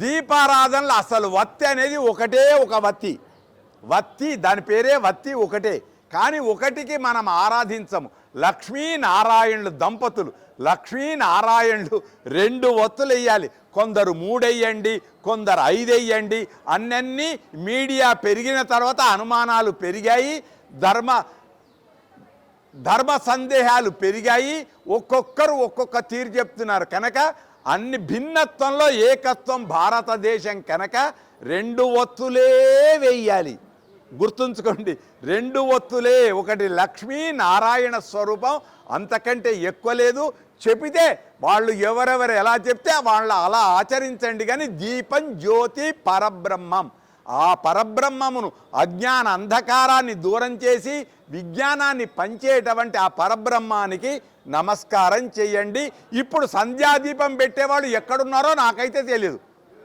దీపారాధనలో అసలు వత్తి అనేది ఒకటే ఒక వత్తి. వత్తి దాని పేరే వత్తి ఒకటే. కానీ ఒకటికి మనం ఆరాధించము. లక్ష్మీనారాయణులు దంపతులు, లక్ష్మీనారాయణులు 2 ఒత్తులు వేయాలి. కొందరు 3 వేయండి, కొందరు 5 వేయండి. అన్నీ మీడియా పెరిగిన తర్వాత అనుమానాలు పెరిగాయి, ధర్మ సందేహాలు పెరిగాయి. ఒక్కొక్కరు ఒక్కొక్క తీరు చెప్తున్నారు కనుక అన్ని భిన్నత్వంలో ఏకత్వం భారతదేశం కనుక 2 ఒత్తులే వేయాలి. గుర్తుంచుకోండి, 2 ఒత్తులే. ఒకటి లక్ష్మీ నారాయణ స్వరూపం, అంతకంటే ఎక్కువ లేదు. చెబితే వాళ్ళు ఎవరెవరు ఎలా చెప్తే వాళ్ళు అలా ఆచరించండి. కానీ దీపం జ్యోతి పరబ్రహ్మం, ఆ పరబ్రహ్మమును అజ్ఞాన అంధకారాన్ని దూరం చేసి విజ్ఞానాన్ని పంచేటువంటి ఆ పరబ్రహ్మానికి నమస్కారం చేయండి. ఇప్పుడు సంధ్యాదీపం పెట్టేవాళ్ళు ఎక్కడున్నారో నాకైతే తెలియదు.